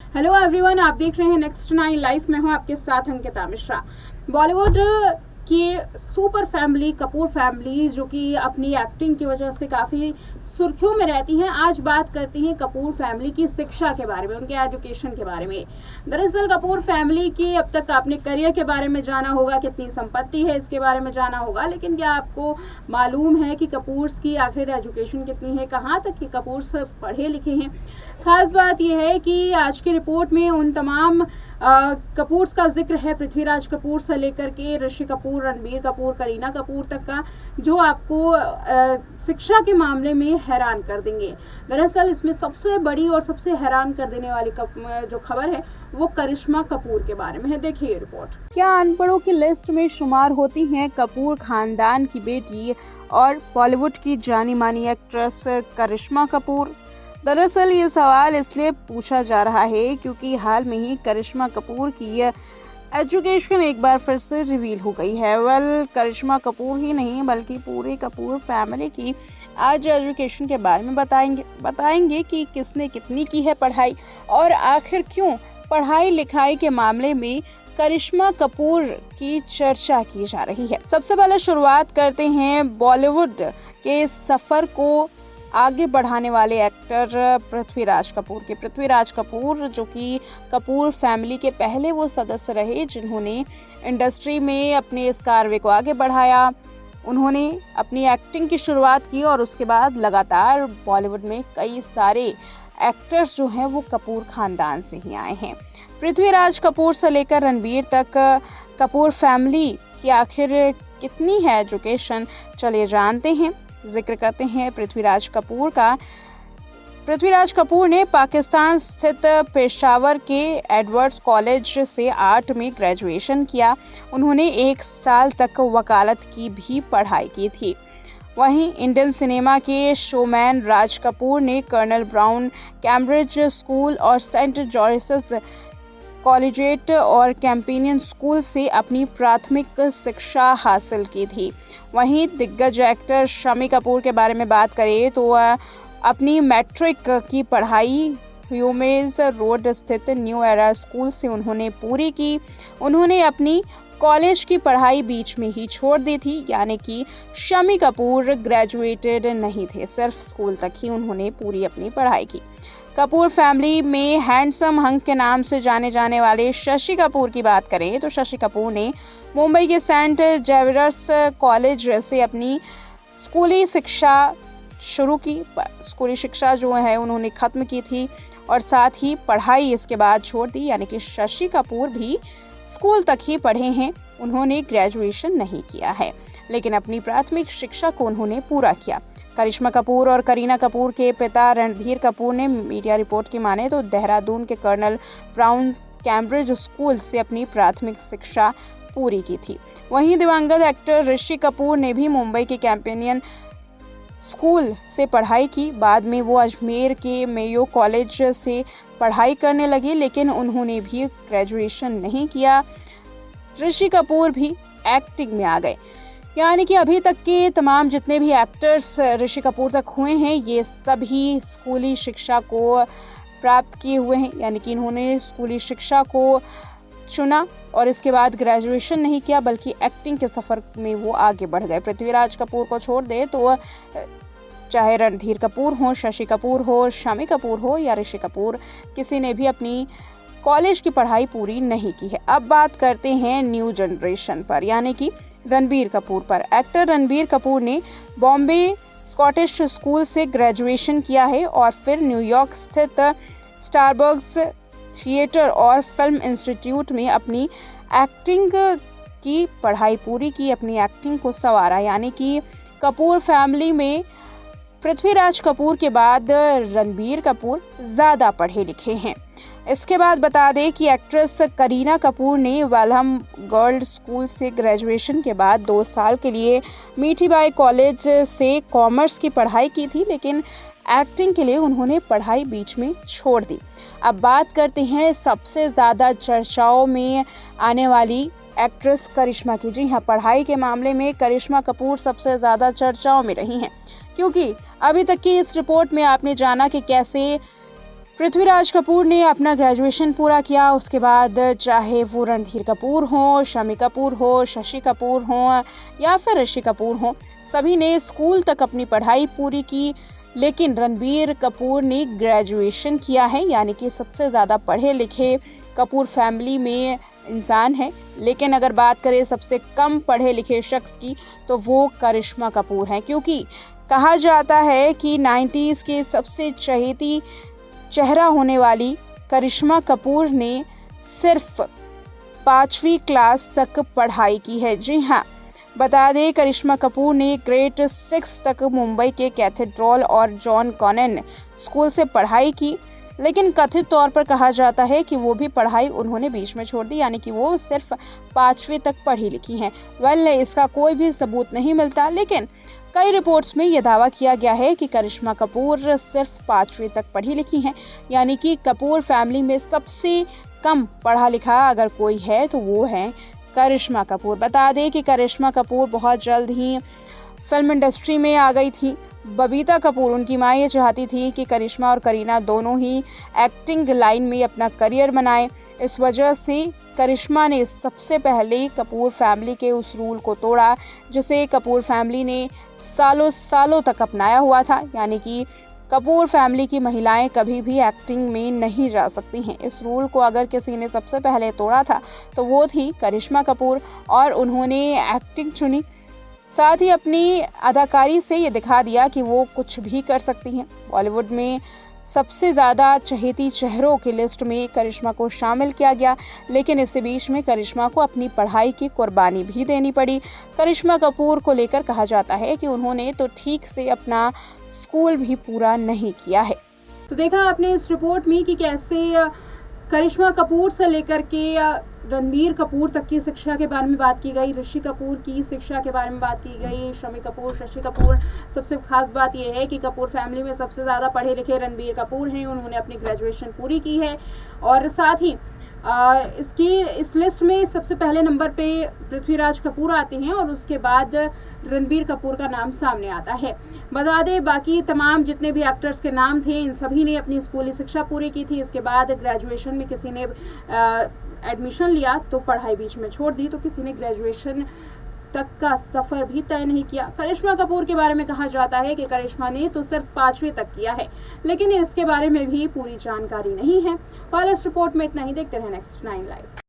Hello everyone, आप देख रहे हैं नेक्स्ट 9 लाइफ में हूं आपके साथ अंकिता मिश्रा। बॉलीवुड की सुपर फैमिली कपूर फैमिली जो कि अपनी एक्टिंग की वजह से काफ़ी सुर्खियों में रहती हैं, आज बात करती हैं कपूर फैमिली की शिक्षा के बारे में, उनके एजुकेशन के बारे में। दरअसल कपूर फैमिली की अब तक आपने करियर के बारे में जाना होगा, कितनी संपत्ति है इसके बारे में जाना होगा, लेकिन क्या आपको मालूम है कि कपूर्स की आखिर एजुकेशन कितनी है, कहाँ तक कि कपूर्स पढ़े लिखे हैं। खास बात यह है कि आज की रिपोर्ट में उन तमाम कपूर्स का जिक्र है, पृथ्वीराज कपूर से लेकर के ऋषि कपूर, रणबीर कपूर, करीना कपूर तक का, जो आपको शिक्षा के मामले में हैरान कर देंगे। दरअसल इसमें सबसे बड़ी और सबसे हैरान कर देने वाली जो खबर है वो करिश्मा कपूर के बारे में है। देखिए ये रिपोर्ट। क्या अनपढ़ों की लिस्ट में शुमार होती हैं कपूर खानदान की बेटी और बॉलीवुड की जानी मानी एक्ट्रेस करिश्मा कपूर? दरअसल ये सवाल इसलिए पूछा जा रहा है क्योंकि हाल में ही करिश्मा कपूर की एजुकेशन एक बार फिर से रिवील हो गई है। करिश्मा कपूर ही नहीं बल्कि पूरे कपूर फैमिली की आज एजुकेशन के बारे में बताएंगे कि किसने कितनी की है पढ़ाई और आखिर क्यों पढ़ाई लिखाई के मामले में करिश्मा कपूर की चर्चा की जा रही है। सबसे पहले शुरुआत करते हैं बॉलीवुड के सफर को आगे बढ़ाने वाले एक्टर पृथ्वीराज कपूर के। पृथ्वीराज कपूर जो कि कपूर फैमिली के पहले वो सदस्य रहे जिन्होंने इंडस्ट्री में अपने इस कार्य को आगे बढ़ाया। उन्होंने अपनी एक्टिंग की शुरुआत की और उसके बाद लगातार बॉलीवुड में कई सारे एक्टर्स जो हैं वो कपूर खानदान से ही आए हैं। पृथ्वीराज कपूर से लेकर रणबीर तक कपूर फैमिली की आखिर कितनी है एजुकेशन, चलिए जानते हैं। जिक्र करते हैं पृथ्वीराज कपूर का। पृथ्वीराज कपूर ने पाकिस्तान स्थित पेशावर के एडवर्ड्स कॉलेज से आर्ट में ग्रेजुएशन किया। उन्होंने 1 साल तक वकालत की भी पढ़ाई की थी। वहीं इंडियन सिनेमा के शोमैन राज कपूर ने कर्नल ब्राउन कैम्ब्रिज स्कूल और सेंट जॉर्जेस कॉलेजिएट और कैंपेनियन स्कूल से अपनी प्राथमिक शिक्षा हासिल की थी। वहीं दिग्गज एक्टर शम्मी कपूर के बारे में बात करें तो अपनी मैट्रिक की पढ़ाई ह्यूमेज रोड स्थित न्यू एरा स्कूल से उन्होंने पूरी की। उन्होंने अपनी कॉलेज की पढ़ाई बीच में ही छोड़ दी थी, यानी कि शम्मी कपूर ग्रेजुएटेड नहीं थे, सिर्फ स्कूल तक ही उन्होंने पूरी अपनी पढ़ाई की। कपूर फैमिली में हैंडसम हंक के नाम से जाने जाने वाले शशि कपूर की बात करें तो शशि कपूर ने मुंबई के सेंट जेवियर्स कॉलेज से अपनी स्कूली शिक्षा शुरू की। स्कूली शिक्षा जो है उन्होंने ख़त्म की थी और साथ ही पढ़ाई इसके बाद छोड़ दी, यानी कि शशि कपूर भी स्कूल तक ही पढ़े हैं, उन्होंने ग्रेजुएशन नहीं किया है, लेकिन अपनी प्राथमिक शिक्षा को उन्होंने पूरा किया। करिश्मा कपूर और करीना कपूर के पिता रणधीर कपूर ने मीडिया रिपोर्ट की माने तो देहरादून के कर्नल ब्राउन कैम्ब्रिज स्कूल से अपनी प्राथमिक शिक्षा पूरी की थी। वहीं दिवंगत एक्टर ऋषि कपूर ने भी मुंबई के कैंपेनियन स्कूल से पढ़ाई की। बाद में वो अजमेर के मेयो कॉलेज से पढ़ाई करने लगे, लेकिन उन्होंने भी ग्रेजुएशन नहीं किया। ऋषि कपूर भी एक्टिंग में आ गए, यानी कि अभी तक के तमाम जितने भी एक्टर्स ऋषि कपूर तक हुए हैं ये सभी स्कूली शिक्षा को प्राप्त किए हुए हैं, यानी कि इन्होंने स्कूली शिक्षा को चुना और इसके बाद ग्रेजुएशन नहीं किया बल्कि एक्टिंग के सफ़र में वो आगे बढ़ गए। पृथ्वीराज कपूर को छोड़ दे तो चाहे रणधीर कपूर हो, शशि कपूर हो, शम्मी कपूर हो या ऋषि कपूर, किसी ने भी अपनी कॉलेज की पढ़ाई पूरी नहीं की है। अब बात करते हैं न्यू जनरेशन पर, यानी कि रणबीर कपूर पर। एक्टर रणबीर कपूर ने बॉम्बे स्कॉटिश स्कूल से ग्रेजुएशन किया है और फिर न्यूयॉर्क स्थित स्टारबर्ग्स थिएटर और फिल्म इंस्टीट्यूट में अपनी एक्टिंग की पढ़ाई पूरी की, अपनी एक्टिंग को संवारा, यानी कि कपूर फैमिली में पृथ्वीराज कपूर के बाद रणबीर कपूर ज़्यादा पढ़े लिखे हैं। इसके बाद बता दें कि एक्ट्रेस करीना कपूर ने वेलहम गर्ल्स स्कूल से ग्रेजुएशन के बाद 2 साल के लिए मीठीबाई कॉलेज से कॉमर्स की पढ़ाई की थी, लेकिन एक्टिंग के लिए उन्होंने पढ़ाई बीच में छोड़ दी। अब बात करते हैं सबसे ज़्यादा चर्चाओं में आने वाली एक्ट्रेस करिश्मा की। जी हाँ, पढ़ाई के मामले में करिश्मा कपूर सबसे ज़्यादा चर्चाओं में रही हैं, क्योंकि अभी तक की इस रिपोर्ट में आपने जाना कि कैसे पृथ्वीराज कपूर ने अपना ग्रेजुएशन पूरा किया। उसके बाद चाहे वो रणधीर कपूर हो, शम्मी कपूर हो, शशि कपूर हो या फिर ऋषि कपूर हो, सभी ने स्कूल तक अपनी पढ़ाई पूरी की। लेकिन रणबीर कपूर ने ग्रेजुएशन किया है, यानी कि सबसे ज़्यादा पढ़े लिखे कपूर फैमिली में इंसान है। लेकिन अगर बात करें सबसे कम पढ़े लिखे शख्स की, तो वो करिश्मा कपूर हैं, क्योंकि कहा जाता है कि 90s के सबसे चहेती चेहरा होने वाली करिश्मा कपूर ने सिर्फ 5वीं क्लास तक पढ़ाई की है। जी हाँ, बता दें करिश्मा कपूर ने ग्रेड 6 तक मुंबई के कैथेड्रल और जॉन कॉनन स्कूल से पढ़ाई की। लेकिन कथित तौर पर कहा जाता है कि वो भी पढ़ाई उन्होंने बीच में छोड़ दी, यानी कि वो सिर्फ 5वीं तक पढ़ी लिखी हैं। इसका कोई भी सबूत नहीं मिलता, लेकिन कई रिपोर्ट्स में यह दावा किया गया है कि करिश्मा कपूर सिर्फ 5वीं तक पढ़ी लिखी हैं, यानी कि कपूर फैमिली में सबसे कम पढ़ा लिखा अगर कोई है तो वो है करिश्मा कपूर। बता दें कि करिश्मा कपूर बहुत जल्द ही फिल्म इंडस्ट्री में आ गई थी। बबीता कपूर, उनकी माँ, ये चाहती थी कि करिश्मा और करीना दोनों ही एक्टिंग लाइन में अपना करियर बनाएं। इस वजह से करिश्मा ने सबसे पहले कपूर फैमिली के उस रूल को तोड़ा जिसे कपूर फैमिली ने सालों सालों तक अपनाया हुआ था, यानी कि कपूर फैमिली की महिलाएं कभी भी एक्टिंग में नहीं जा सकती हैं। इस रूल को अगर किसी ने सबसे पहले तोड़ा था तो वो थी करिश्मा कपूर, और उन्होंने एक्टिंग चुनी। साथ ही अपनी अदाकारी से ये दिखा दिया कि वो कुछ भी कर सकती हैं। बॉलीवुड में सबसे ज़्यादा चहेती चेहरों की लिस्ट में करिश्मा को शामिल किया गया, लेकिन इसी बीच में करिश्मा को अपनी पढ़ाई की कुर्बानी भी देनी पड़ी। करिश्मा कपूर को लेकर कहा जाता है कि उन्होंने तो ठीक से अपना स्कूल भी पूरा नहीं किया है। तो देखा आपने इस रिपोर्ट में कि कैसे करिश्मा कपूर से लेकर के रणबीर कपूर तक की शिक्षा के बारे में बात की गई, ऋषि कपूर की शिक्षा के बारे में बात की गई, शम्मी कपूर, शशि कपूर। सबसे खास बात यह है कि कपूर फैमिली में सबसे ज़्यादा पढ़े लिखे रणबीर कपूर हैं, उन्होंने अपनी ग्रेजुएशन पूरी की है। और साथ ही इस लिस्ट में सबसे पहले नंबर पे पृथ्वीराज कपूर आते हैं और उसके बाद रणबीर कपूर का नाम सामने आता है। बता दें बाकी तमाम जितने भी एक्टर्स के नाम थे, इन सभी ने अपनी स्कूली शिक्षा पूरी की थी। इसके बाद ग्रेजुएशन में किसी ने एडमिशन लिया तो पढ़ाई बीच में छोड़ दी, तो किसी ने ग्रेजुएशन तक का सफर भी तय नहीं किया। करिश्मा कपूर के बारे में कहा जाता है कि करिश्मा ने तो सिर्फ 5वीं तक किया है, लेकिन इसके बारे में भी पूरी जानकारी नहीं है। और इस रिपोर्ट में इतना ही। देखते रहें नेक्स्ट 9 लाइव।